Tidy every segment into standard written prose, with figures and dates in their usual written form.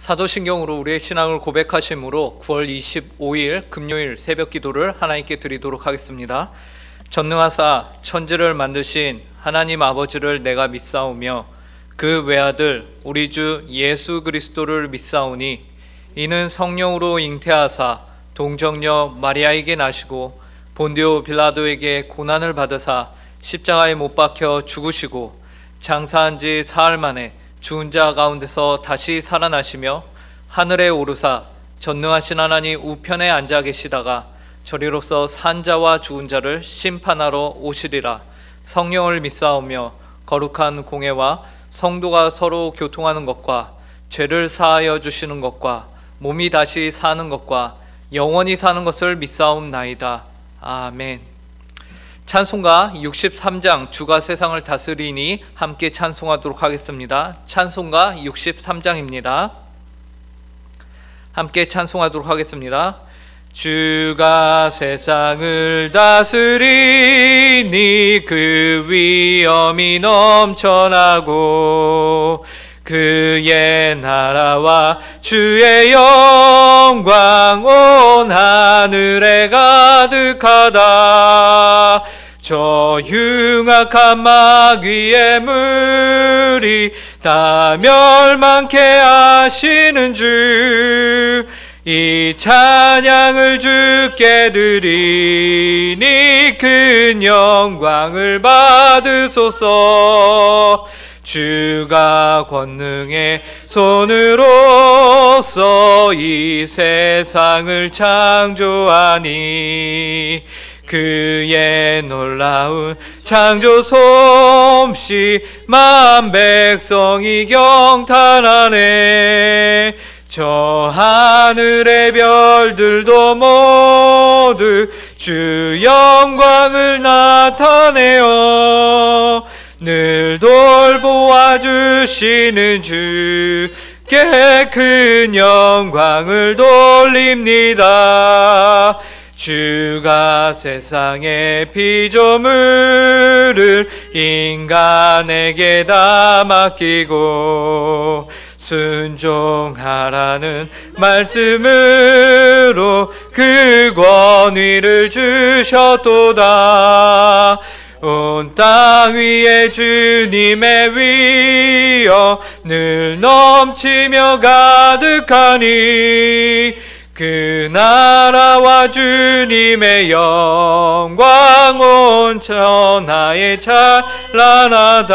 사도신경으로 우리의 신앙을 고백하심으로 9월 25일 금요일 새벽 기도를 하나님께 드리도록 하겠습니다. 전능하사 천지를 만드신 하나님 아버지를 내가 믿사오며 그 외아들 우리 주 예수 그리스도를 믿사오니 이는 성령으로 잉태하사 동정녀 마리아에게 나시고 본디오 빌라도에게 고난을 받으사 십자가에 못 박혀 죽으시고 장사한 지 사흘 만에 죽은 자 가운데서 다시 살아나시며 하늘에 오르사 전능하신 하나님 우편에 앉아 계시다가 저리로서 산 자와 죽은 자를 심판하러 오시리라. 성령을 믿사오며 거룩한 공회와 성도가 서로 교통하는 것과 죄를 사하여 주시는 것과 몸이 다시 사는 것과 영원히 사는 것을 믿사옵나이다. 아멘. 찬송가 63장 주가 세상을 다스리니 함께 찬송하도록 하겠습니다. 찬송가 63장입니다. 함께 찬송하도록 하겠습니다. 주가 세상을 다스리니 그 위엄이 넘쳐나고 그의 나라와 주의 영광 온 하늘에 가득하다. 저 흉악한 마귀의 무리 다 멸망케 하시는 주, 이 찬양을 주께 드리니 큰 영광을 받으소서. 주가 권능의 손으로서 이 세상을 창조하니 그의 놀라운 창조 솜씨 만 백성이 경탄하네. 저 하늘의 별들도 모두 주 영광을 나타내어 늘 돌보아 주시는 주께 큰 영광을 돌립니다. 주가 세상의 피조물을 인간에게 다 맡기고 순종하라는 말씀으로 그 권위를 주셨도다. 온 땅 위에 주님의 위엄 늘 넘치며 가득하니 그 나라와 주님의 영광 온 천하에 찬란하다.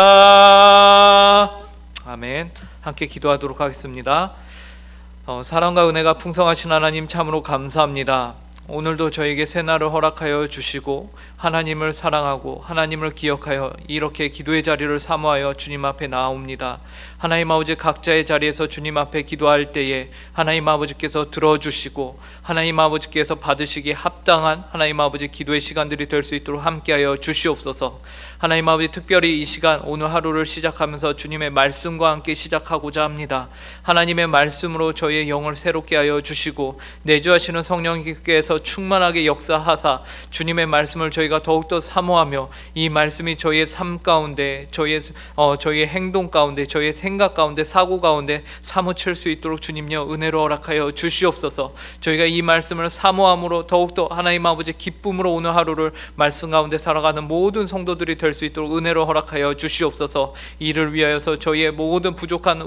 아멘. 함께 기도하도록 하겠습니다. 사랑과 은혜가 풍성하신 하나님 참으로 감사합니다. 오늘도 저에게 새날을 허락하여 주시고 하나님을 사랑하고 하나님을 기억하여 이렇게 기도의 자리를 사모하여 주님 앞에 나아옵니다. 하나님 아버지, 각자의 자리에서 주님 앞에 기도할 때에 하나님 아버지께서 들어주시고 하나님 아버지께서 받으시기에 합당한 하나님 아버지 기도의 시간들이 될 수 있도록 함께하여 주시옵소서. 하나님 아버지, 특별히 이 시간 오늘 하루를 시작하면서 주님의 말씀과 함께 시작하고자 합니다. 하나님의 말씀으로 저희의 영을 새롭게 하여 주시고 내주하시는 성령께서 충만하게 역사하사 주님의 말씀을 저희가 더욱더 사모하며 이 말씀이 저희의 삶 가운데 저희의 행동 가운데 저희의 생각 가운데 사고 가운데 사무칠 수 있도록 주님여 은혜로 허락하여 주시옵소서. 저희가 이 말씀을 사모함으로 더욱더 하나님 아버지 기쁨으로 오늘 하루를 말씀 가운데 살아가는 모든 성도들이 될 수 있도록 은혜로 허락하여 주시옵소서. 이를 위하여서 저희의 모든 부족한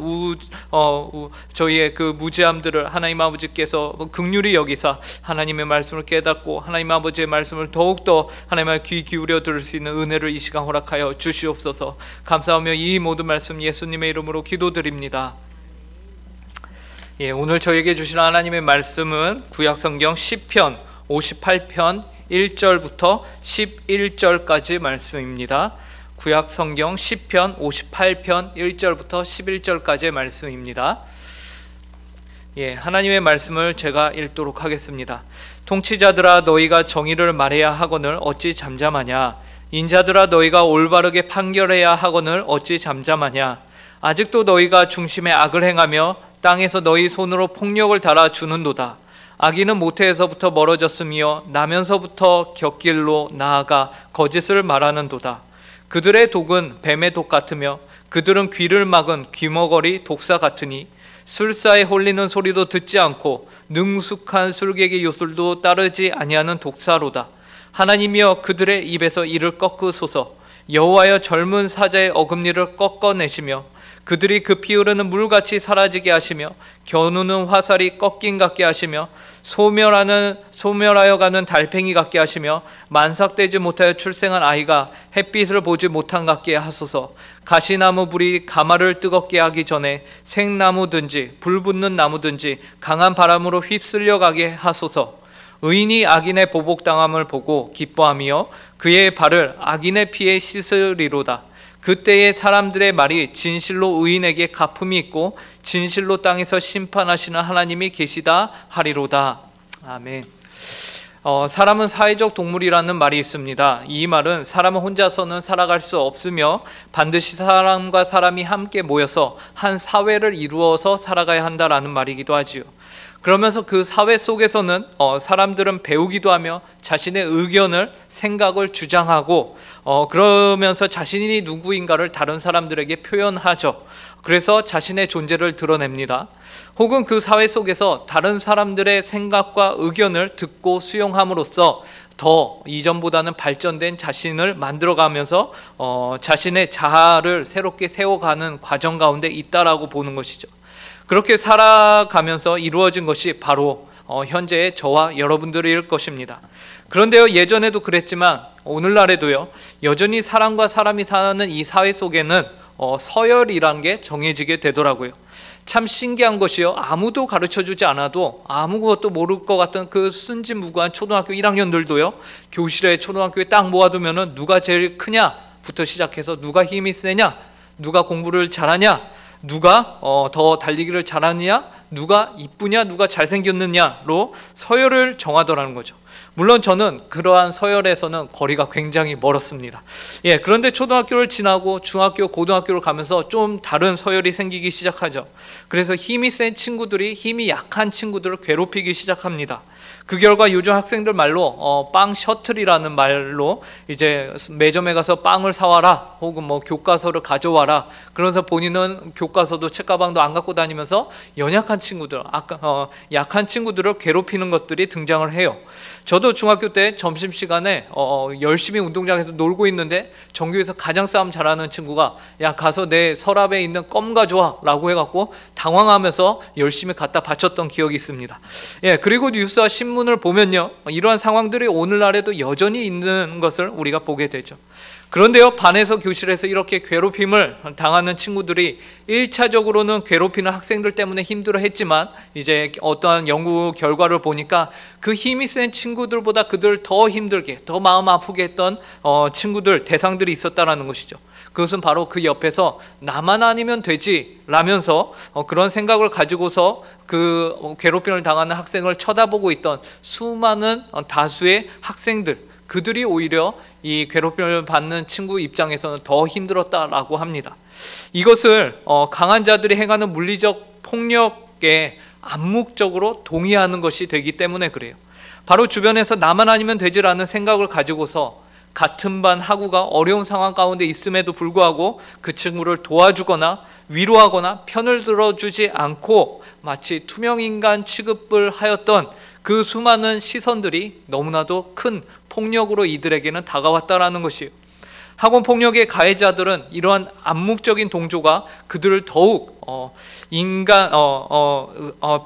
저희의 그 무지함들을 하나님 아버지께서 긍휼히 여기사 하나님의 말씀을 깨닫고 하나님 아버지의 말씀을 더욱더 하나님의 귀 기울여 들을 수 있는 은혜를 이 시간 허락하여 주시옵소서. 감사하며 이 모든 말씀 예수님의 이름으로 기도드립니다. 오늘 저에게 주신 하나님의 말씀은 구약성경 시편 58편 1절부터 11절까지 말씀입니다. 구약성경 시편 58편 1절부터 11절까지의 말씀입니다. 하나님의 말씀을 제가 읽도록 하겠습니다. 통치자들아, 너희가 정의를 말해야 하거늘 어찌 잠잠하냐? 인자들아, 너희가 올바르게 판결해야 하거늘 어찌 잠잠하냐? 아직도 너희가 중심에 악을 행하며 땅에서 너희 손으로 폭력을 달아 주는도다. 악인은 모태에서부터 멀어졌으며 나면서부터 곁길로 나아가 거짓을 말하는도다. 그들의 독은 뱀의 독 같으며 그들은 귀를 막은 귀머거리 독사 같으니 술사에 홀리는 소리도 듣지 않고 능숙한 술객의 요술도 따르지 아니하는 독사로다. 하나님이여 그들의 입에서 이를 꺾으소서. 여호와여 젊은 사자의 어금니를 꺾어내시며 그들이 급히 흐르는 물같이 사라지게 하시며 겨누는 화살이 꺾인 같게 하시며 소멸하여 가는 달팽이 같게 하시며 만삭되지 못하여 출생한 아이가 햇빛을 보지 못한 같게 하소서. 가시나무 불이 가마를 뜨겁게 하기 전에 생나무든지 불붙는 나무든지 강한 바람으로 휩쓸려 가게 하소서. 의인이 악인의 보복당함을 보고 기뻐하며 그의 발을 악인의 피에 씻으리로다. 그때의 사람들의 말이 진실로 의인에게 갚음이 있고 진실로 땅에서 심판하시는 하나님이 계시다 하리로다. 아멘. 사람은 사회적 동물이라는 말이 있습니다. 이 말은 사람은 혼자서는 살아갈 수 없으며 반드시 사람과 사람이 함께 모여서 한 사회를 이루어서 살아가야 한다라는 말이기도 하지요. 그러면서 그 사회 속에서는 사람들은 배우기도 하며 자신의 의견을, 생각을 주장하고 그러면서 자신이 누구인가를 다른 사람들에게 표현하죠. 그래서 자신의 존재를 드러냅니다. 혹은 그 사회 속에서 다른 사람들의 생각과 의견을 듣고 수용함으로써 더 이전보다는 발전된 자신을 만들어가면서 자신의 자아를 새롭게 세워가는 과정 가운데 있다라고 보는 것이죠. 그렇게 살아가면서 이루어진 것이 바로 현재의 저와 여러분들일 것입니다. 그런데요, 예전에도 그랬지만 오늘날에도요, 여전히 사람과 사람이 사는 이 사회 속에는 서열이란 게 정해지게 되더라고요. 참 신기한 것이요, 아무도 가르쳐주지 않아도 아무것도 모를 것 같은 그 순진무구한 초등학교 1학년들도요 교실에 초등학교에 딱 모아두면은 누가 제일 크냐부터 시작해서 누가 힘이 세냐, 누가 공부를 잘하냐, 누가 더 달리기를 잘하느냐, 누가 이쁘냐, 누가 잘생겼느냐로 서열을 정하더라는 거죠. 물론 저는 그러한 서열에서는 거리가 굉장히 멀었습니다. 그런데 초등학교를 지나고 중학교, 고등학교를 가면서 좀 다른 서열이 생기기 시작하죠. 그래서 힘이 센 친구들이 힘이 약한 친구들을 괴롭히기 시작합니다. 그 결과 요즘 학생들 말로 빵 셔틀이라는 말로 이제 매점에 가서 빵을 사와라, 혹은 뭐 교과서를 가져와라, 그러면서 본인은 교과서도 책가방도 안 갖고 다니면서 연약한 친구들, 약한 친구들을 괴롭히는 것들이 등장을 해요. 저도 중학교 때 점심시간에 열심히 운동장에서 놀고 있는데 전교에서 가장 싸움 잘하는 친구가 야, 가서 내 서랍에 있는 껌 가져와 라고 해갖고 당황하면서 열심히 갖다 바쳤던 기억이 있습니다. 그리고 뉴스와 신문을 보면요, 이러한 상황들이 오늘날에도 여전히 있는 것을 우리가 보게 되죠. 그런데요, 반에서 교실에서 이렇게 괴롭힘을 당하는 친구들이 1차적으로는 괴롭히는 학생들 때문에 힘들어했지만 이제 어떠한 연구 결과를 보니까 그 힘이 센 친구들보다 그들 더 힘들게, 더 마음 아프게 했던 친구들, 대상들이 있었다는 것이죠. 그것은 바로 그 옆에서 나만 아니면 되지 라면서 그런 생각을 가지고서 그 괴롭힘을 당하는 학생을 쳐다보고 있던 수많은 다수의 학생들, 그들이 오히려 이 괴롭힘을 받는 친구 입장에서는 더 힘들었다라고 합니다. 이것을 강한 자들이 행하는 물리적 폭력에 암묵적으로 동의하는 것이 되기 때문에 그래요. 바로 주변에서 나만 아니면 되지라는 생각을 가지고서 같은 반 학우가 어려운 상황 가운데 있음에도 불구하고 그 친구를 도와주거나 위로하거나 편을 들어주지 않고 마치 투명인간 취급을 하였던 그 수많은 시선들이 너무나도 큰 폭력으로 이들에게는 다가왔다라는 것이에요. 학원 폭력의 가해자들은 이러한 암묵적인 동조가 그들을 더욱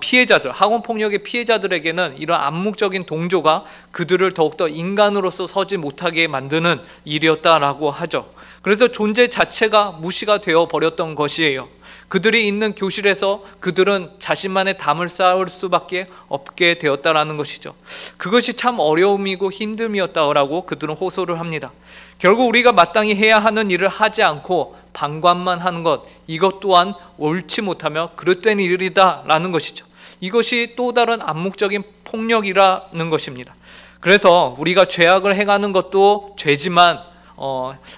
피해자들, 학원 폭력의 피해자들에게는 이러한 암묵적인 동조가 그들을 더욱더 인간으로서 서지 못하게 만드는 일이었다라고 하죠. 그래서 존재 자체가 무시가 되어 버렸던 것이에요. 그들이 있는 교실에서 그들은 자신만의 담을 쌓을 수밖에 없게 되었다라는 것이죠. 그것이 참 어려움이고 힘듦이었다라고 그들은 호소를 합니다. 결국 우리가 마땅히 해야 하는 일을 하지 않고 방관만 하는 것, 이것 또한 옳지 못하며 그릇된 일이다라는 것이죠. 이것이 또 다른 암묵적인 폭력이라는 것입니다. 그래서 우리가 죄악을 행하는 것도 죄지만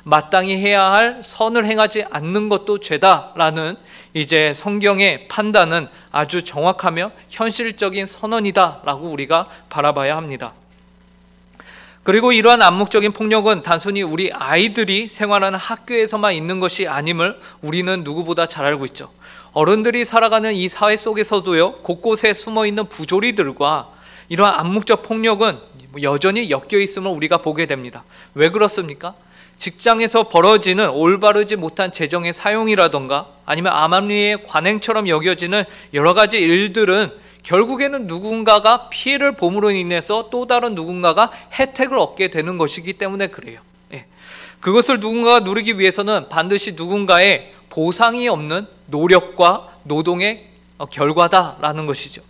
마땅히 해야 할 선을 행하지 않는 것도 죄다라는 이제 성경의 판단은 아주 정확하며 현실적인 선언이다라고 우리가 바라봐야 합니다. 그리고 이러한 암묵적인 폭력은 단순히 우리 아이들이 생활하는 학교에서만 있는 것이 아님을 우리는 누구보다 잘 알고 있죠. 어른들이 살아가는 이 사회 속에서도요, 곳곳에 숨어있는 부조리들과 이러한 암묵적 폭력은 여전히 엮여 있음을 우리가 보게 됩니다. 왜 그렇습니까? 직장에서 벌어지는 올바르지 못한 재정의 사용이라던가 아니면 암암리의 관행처럼 여겨지는 여러 가지 일들은 결국에는 누군가가 피해를 봄으로 인해서 또 다른 누군가가 혜택을 얻게 되는 것이기 때문에 그래요. 그것을 누군가가 누리기 위해서는 반드시 누군가의 보상이 없는 노력과 노동의 결과다라는 것이죠.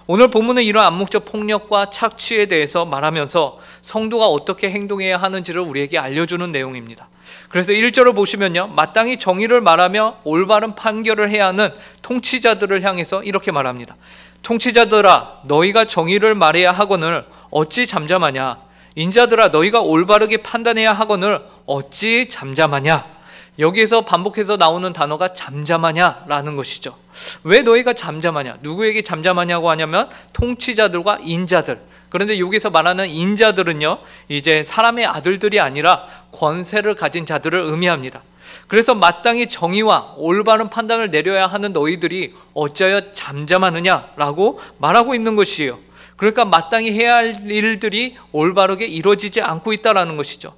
오늘 본문은 이런 암묵적 폭력과 착취에 대해서 말하면서 성도가 어떻게 행동해야 하는지를 우리에게 알려주는 내용입니다. 그래서 1절을 보시면요, 마땅히 정의를 말하며 올바른 판결을 해야 하는 통치자들을 향해서 이렇게 말합니다. 통치자들아, 너희가 정의를 말해야 하거늘 어찌 잠잠하냐? 인자들아, 너희가 올바르게 판단해야 하거늘 어찌 잠잠하냐? 여기에서 반복해서 나오는 단어가 잠잠하냐라는 것이죠. 왜 너희가 잠잠하냐? 누구에게 잠잠하냐고 하냐면 통치자들과 인자들. 그런데 여기서 말하는 인자들은요, 이제 사람의 아들들이 아니라 권세를 가진 자들을 의미합니다. 그래서 마땅히 정의와 올바른 판단을 내려야 하는 너희들이 어찌하여 잠잠하느냐라고 말하고 있는 것이에요. 그러니까 마땅히 해야 할 일들이 올바르게 이루어지지 않고 있다는 것이죠.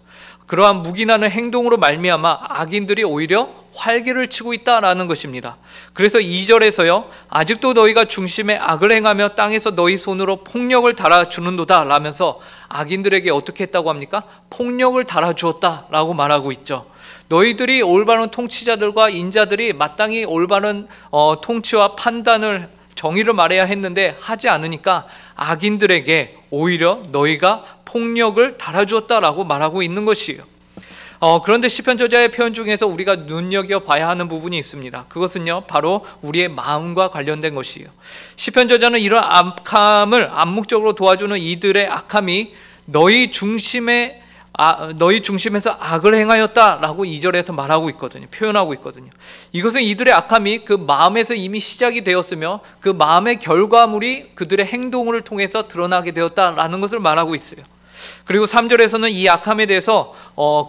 그러한 묵인하는 행동으로 말미암아 악인들이 오히려 활개를 치고 있다라는 것입니다. 그래서 2절에서요, 아직도 너희가 중심에 악을 행하며 땅에서 너희 손으로 폭력을 달아주는도다 라면서 악인들에게 어떻게 했다고 합니까? 폭력을 달아주었다라고 말하고 있죠. 너희들이 올바른 통치자들과 인자들이 마땅히 올바른 통치와 판단을, 정의를 말해야 했는데 하지 않으니까 악인들에게 오히려 너희가 폭력을 달아주었다라고 말하고 있는 것이에요. 그런데 시편 저자의 표현 중에서 우리가 눈여겨봐야 하는 부분이 있습니다. 그것은요, 바로 우리의 마음과 관련된 것이에요. 시편 저자는 이런 악함을 암묵적으로 도와주는 이들의 악함이 너희 중심에서 악을 행하였다라고 2절에서 말하고 있거든요. 표현하고 있거든요. 이것은 이들의 악함이 그 마음에서 이미 시작이 되었으며 그 마음의 결과물이 그들의 행동을 통해서 드러나게 되었다라는 것을 말하고 있어요. 그리고 3절에서는 이 악함에 대해서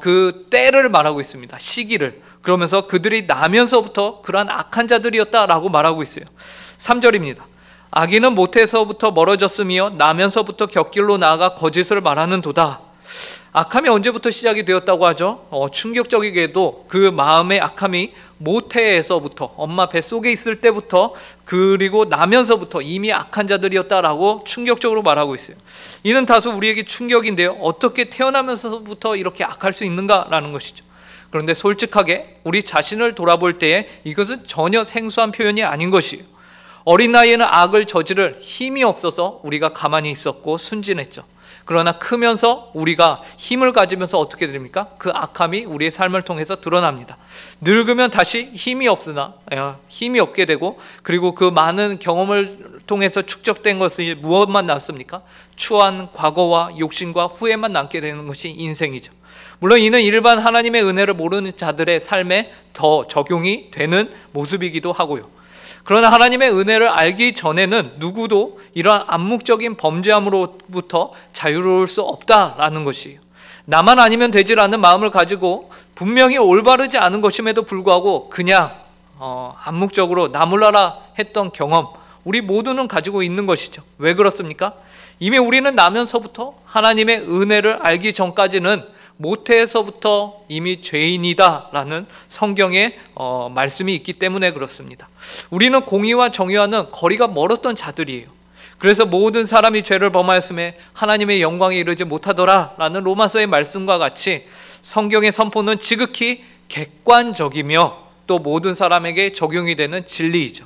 그 때를 말하고 있습니다. 시기를. 그러면서 그들이 나면서부터 그러한 악한 자들이었다라고 말하고 있어요. 3절입니다. 악인은 모태에서부터 멀어졌으며 나면서부터 곁길로 나아가 거짓을 말하는 도다. 악함이 언제부터 시작이 되었다고 하죠? 충격적이게도 그 마음의 악함이 모태에서부터, 엄마 뱃속에 있을 때부터, 그리고 나면서부터 이미 악한 자들이었다라고 충격적으로 말하고 있어요. 이는 다소 우리에게 충격인데요, 어떻게 태어나면서부터 이렇게 악할 수 있는가라는 것이죠. 그런데 솔직하게 우리 자신을 돌아볼 때에 이것은 전혀 생소한 표현이 아닌 것이에요. 어린 나이에는 악을 저지를 힘이 없어서 우리가 가만히 있었고 순진했죠. 그러나 크면서 우리가 힘을 가지면서 어떻게 됩니까? 그 악함이 우리의 삶을 통해서 드러납니다. 늙으면 다시 힘이 없게 되고, 그리고 그 많은 경험을 통해서 축적된 것이 무엇만 남습니까? 추한 과거와 욕심과 후회만 남게 되는 것이 인생이죠. 물론 이는 일반 하나님의 은혜를 모르는 자들의 삶에 더 적용이 되는 모습이기도 하고요. 그러나 하나님의 은혜를 알기 전에는 누구도 이러한 암묵적인 범죄함으로부터 자유로울 수 없다라는 것이에요. 나만 아니면 되질 않는 마음을 가지고 분명히 올바르지 않은 것임에도 불구하고 그냥 암묵적으로 나 몰라라 했던 경험, 우리 모두는 가지고 있는 것이죠. 왜 그렇습니까? 이미 우리는 나면서부터 하나님의 은혜를 알기 전까지는 모태에서부터 이미 죄인이다라는 성경의 말씀이 있기 때문에 그렇습니다. 우리는 공의와 정의와는 거리가 멀었던 자들이에요. 그래서 모든 사람이 죄를 범하였음에 하나님의 영광에 이르지 못하더라라는 로마서의 말씀과 같이 성경의 선포는 지극히 객관적이며 또 모든 사람에게 적용이 되는 진리이죠.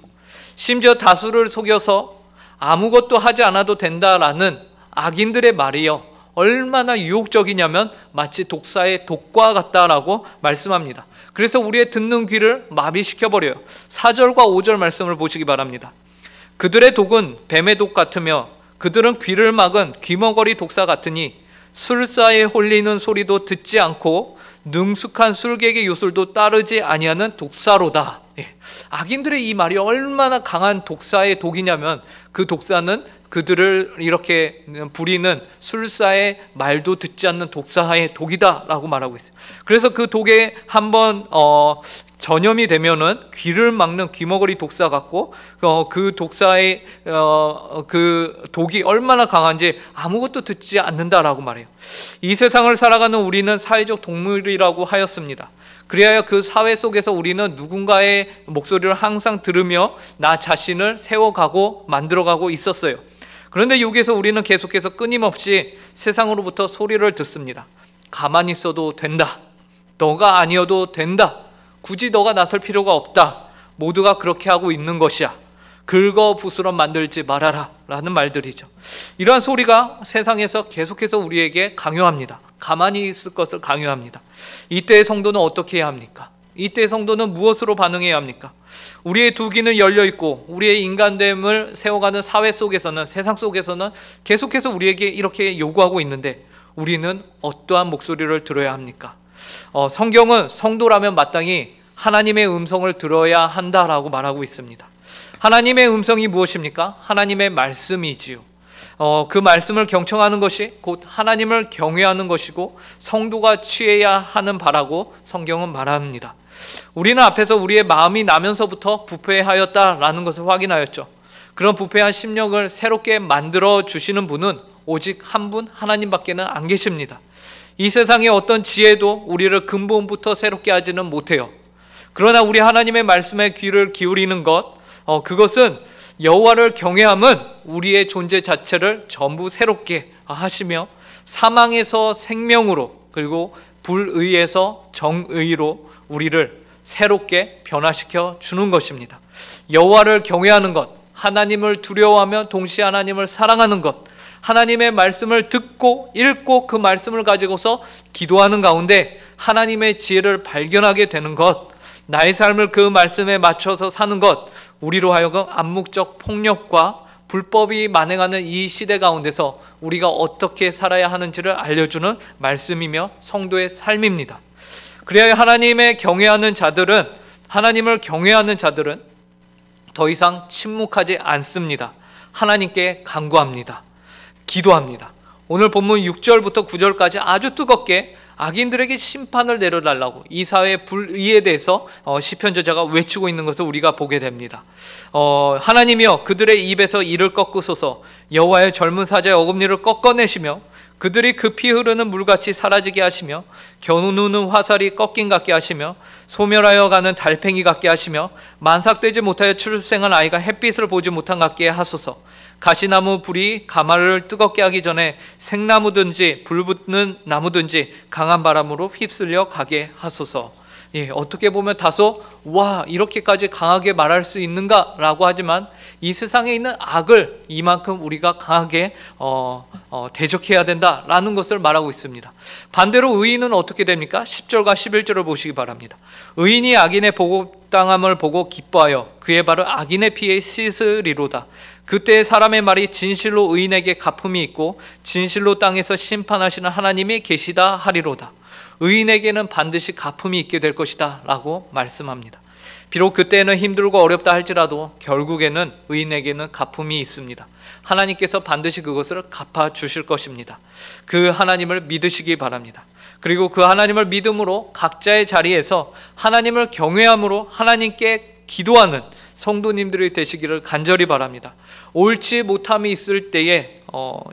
심지어 다수를 속여서 아무것도 하지 않아도 된다라는 악인들의 말이요, 얼마나 유혹적이냐면 마치 독사의 독과 같다라고 말씀합니다. 그래서 우리의 듣는 귀를 마비시켜버려요. 4절과 5절 말씀을 보시기 바랍니다. 그들의 독은 뱀의 독 같으며 그들은 귀를 막은 귀머거리 독사 같으니 술사에 홀리는 소리도 듣지 않고 능숙한 술객의 요술도 따르지 아니하는 독사로다. 악인들의 이 말이 얼마나 강한 독사의 독이냐면 그 독사는 그들을 이렇게 부리는 술사의 말도 듣지 않는 독사의 독이다라고 말하고 있어요. 그래서 그 독에 한번 전염이 되면은 귀를 막는 귀머거리 독사 같고 그 독사의 그 독이 얼마나 강한지 아무것도 듣지 않는다라고 말해요. 이 세상을 살아가는 우리는 사회적 동물이라고 하였습니다. 그래야 그 사회 속에서 우리는 누군가의 목소리를 항상 들으며 나 자신을 세워가고 만들어가고 있었어요. 그런데 여기에서 우리는 계속해서 끊임없이 세상으로부터 소리를 듣습니다. 가만히 있어도 된다. 너가 아니어도 된다. 굳이 너가 나설 필요가 없다. 모두가 그렇게 하고 있는 것이야. 긁어 부스럼 만들지 말아라 라는 말들이죠. 이러한 소리가 세상에서 계속해서 우리에게 강요합니다. 가만히 있을 것을 강요합니다. 이때의 성도는 어떻게 해야 합니까? 이때의 성도는 무엇으로 반응해야 합니까? 우리의 두 귀는 열려 있고 우리의 인간됨을 세워가는 사회 속에서는, 세상 속에서는 계속해서 우리에게 이렇게 요구하고 있는데 우리는 어떠한 목소리를 들어야 합니까? 성경은 성도라면 마땅히 하나님의 음성을 들어야 한다라고 말하고 있습니다. 하나님의 음성이 무엇입니까? 하나님의 말씀이지요. 그 말씀을 경청하는 것이 곧 하나님을 경외하는 것이고 성도가 취해야 하는 바라고 성경은 말합니다. 우리는 앞에서 우리의 마음이 나면서부터 부패하였다라는 것을 확인하였죠. 그런 부패한 심령을 새롭게 만들어 주시는 분은 오직 한 분 하나님밖에는 안 계십니다. 이 세상의 어떤 지혜도 우리를 근본부터 새롭게 하지는 못해요. 그러나 우리 하나님의 말씀에 귀를 기울이는 것, 그것은 여호와를 경외함은 우리의 존재 자체를 전부 새롭게 하시며 사망에서 생명으로 그리고 불의에서 정의로 우리를 새롭게 변화시켜 주는 것입니다. 여호와를 경외하는 것, 하나님을 두려워하며 동시에 하나님을 사랑하는 것, 하나님의 말씀을 듣고 읽고 그 말씀을 가지고서 기도하는 가운데 하나님의 지혜를 발견하게 되는 것, 나의 삶을 그 말씀에 맞춰서 사는 것, 우리로 하여금 암묵적 폭력과 불법이 만행하는 이 시대 가운데서 우리가 어떻게 살아야 하는지를 알려주는 말씀이며 성도의 삶입니다. 그래야 하나님을 경외하는 자들은 더 이상 침묵하지 않습니다. 하나님께 간구합니다. 기도합니다. 오늘 본문 6절부터 9절까지 아주 뜨겁게 악인들에게 심판을 내려달라고 이 사회의 불의에 대해서 시편 저자가 외치고 있는 것을 우리가 보게 됩니다. 하나님이여 그들의 입에서 이를 꺾으소서. 여호와의 젊은 사자의 어금니를 꺾어내시며 그들이 급히 흐르는 물같이 사라지게 하시며 겨누는 화살이 꺾인 같게 하시며 소멸하여 가는 달팽이 같게 하시며 만삭되지 못하여 출생한 아이가 햇빛을 보지 못한 같게 하소서. 가시나무 불이 가마를 뜨겁게 하기 전에 생나무든지 불붙는 나무든지 강한 바람으로 휩쓸려 가게 하소서. 어떻게 보면 다소 와 이렇게까지 강하게 말할 수 있는가라고 하지만 이 세상에 있는 악을 이만큼 우리가 강하게 대적해야 된다라는 것을 말하고 있습니다. 반대로 의인은 어떻게 됩니까? 10절과 11절을 보시기 바랍니다. 의인이 악인의 보복당함을 보고 기뻐하여 그의 발을 악인의 피에 씻으리로다. 그때 사람의 말이 진실로 의인에게 갚음이 있고 진실로 땅에서 심판하시는 하나님이 계시다 하리로다. 의인에게는 반드시 갚음이 있게 될 것이다 라고 말씀합니다. 비록 그때는 힘들고 어렵다 할지라도 결국에는 의인에게는 갚음이 있습니다. 하나님께서 반드시 그것을 갚아주실 것입니다. 그 하나님을 믿으시기 바랍니다. 그리고 그 하나님을 믿음으로 각자의 자리에서 하나님을 경외함으로 하나님께 기도하는 성도님들이 되시기를 간절히 바랍니다. 옳지 못함이 있을 때에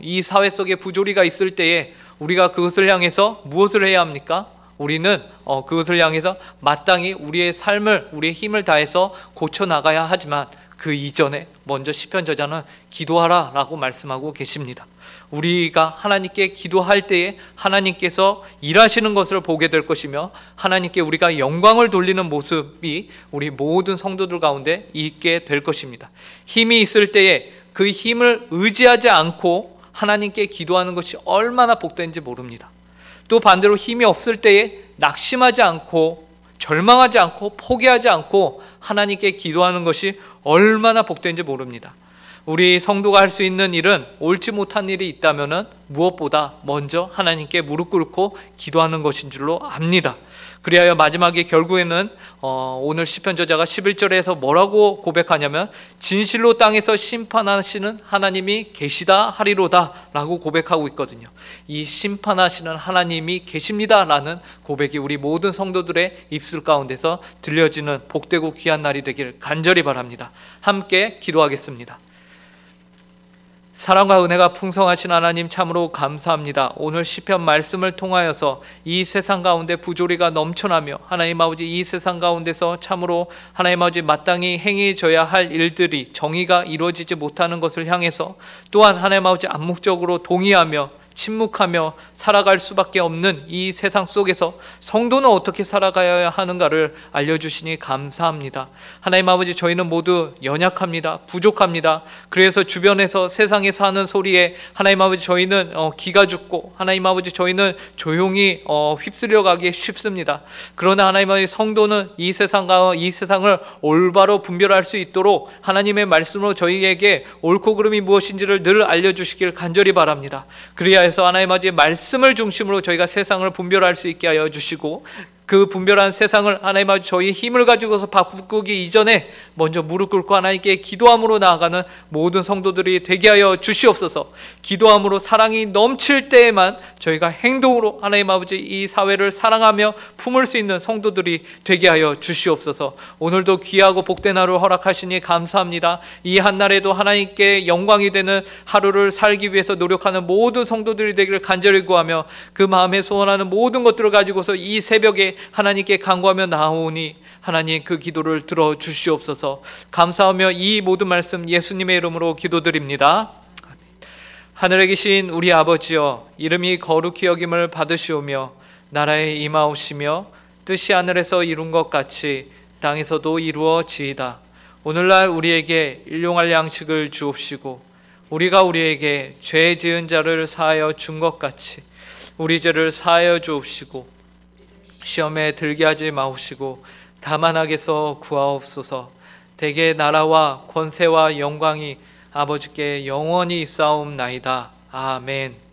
이 사회 속에 부조리가 있을 때에 우리가 그것을 향해서 무엇을 해야 합니까? 우리는 그것을 향해서 마땅히 우리의 삶을 우리의 힘을 다해서 고쳐나가야 하지만 그 이전에 먼저 시편 저자는 기도하라 라고 말씀하고 계십니다. 우리가 하나님께 기도할 때에 하나님께서 일하시는 것을 보게 될 것이며 하나님께 우리가 영광을 돌리는 모습이 우리 모든 성도들 가운데 있게 될 것입니다. 힘이 있을 때에 그 힘을 의지하지 않고 하나님께 기도하는 것이 얼마나 복된지 모릅니다. 또 반대로 힘이 없을 때에 낙심하지 않고 절망하지 않고 포기하지 않고 하나님께 기도하는 것이 얼마나 복된지 모릅니다. 우리 성도가 할 수 있는 일은 옳지 못한 일이 있다면 무엇보다 먼저 하나님께 무릎 꿇고 기도하는 것인 줄로 압니다. 그리하여 마지막에 결국에는 오늘 시편 저자가 11절에서 뭐라고 고백하냐면 진실로 땅에서 심판하시는 하나님이 계시다 하리로다 라고 고백하고 있거든요. 이 심판하시는 하나님이 계십니다 라는 고백이 우리 모든 성도들의 입술 가운데서 들려지는 복되고 귀한 날이 되길 간절히 바랍니다. 함께 기도하겠습니다. 사랑과 은혜가 풍성하신 하나님 참으로 감사합니다. 오늘 시편 말씀을 통하여서 이 세상 가운데 부조리가 넘쳐나며 하나님 아버지 이 세상 가운데서 참으로 하나님 아버지 마땅히 행해져야 할 일들이 정의가 이루어지지 못하는 것을 향해서 또한 하나님 아버지 암묵적으로 동의하며 침묵하며 살아갈 수밖에 없는 이 세상 속에서 성도는 어떻게 살아가야 하는가를 알려주시니 감사합니다. 하나님 아버지 저희는 모두 연약합니다. 부족합니다. 그래서 주변에서 세상에서 하는 소리에 하나님 아버지 저희는 기가 죽고 하나님 아버지 저희는 조용히 휩쓸려 가기 쉽습니다. 그러나 하나님 아버지 성도는 이 세상을 올바로 분별할 수 있도록 하나님의 말씀으로 저희에게 옳고 그름이 무엇인지를 늘 알려주시길 간절히 바랍니다. 그래서 하나님 아버지의 말씀을 중심으로 저희가 세상을 분별할 수 있게 하여 주시고 그 분별한 세상을 하나님 아버지 저희 힘을 가지고서 바꾸기 이전에 먼저 무릎 꿇고 하나님께 기도함으로 나아가는 모든 성도들이 되게 하여 주시옵소서. 기도함으로 사랑이 넘칠 때에만 저희가 행동으로 하나님 아버지 이 사회를 사랑하며 품을 수 있는 성도들이 되게 하여 주시옵소서. 오늘도 귀하고 복된 하루 허락하시니 감사합니다. 이 한날에도 하나님께 영광이 되는 하루를 살기 위해서 노력하는 모든 성도들이 되기를 간절히 구하며 그 마음에 소원하는 모든 것들을 가지고서 이 새벽에 하나님께 간구하며 나오니 하나님 그 기도를 들어 주시옵소서. 감사하며 이 모든 말씀 예수님의 이름으로 기도드립니다. 하늘에 계신 우리 아버지여, 이름이 거룩히 여김을 받으시오며 나라에 임하옵시며 뜻이 하늘에서 이룬 것 같이 땅에서도 이루어지이다. 오늘날 우리에게 일용할 양식을 주옵시고 우리가 우리에게 죄 지은 자를 사하여 준 것 같이 우리 죄를 사하여 주옵시고 시험에 들게 하지 마옵시고 다만 악에서 구하옵소서. 대개 나라와 권세와 영광이 아버지께 영원히 있사옵나이다. 아멘.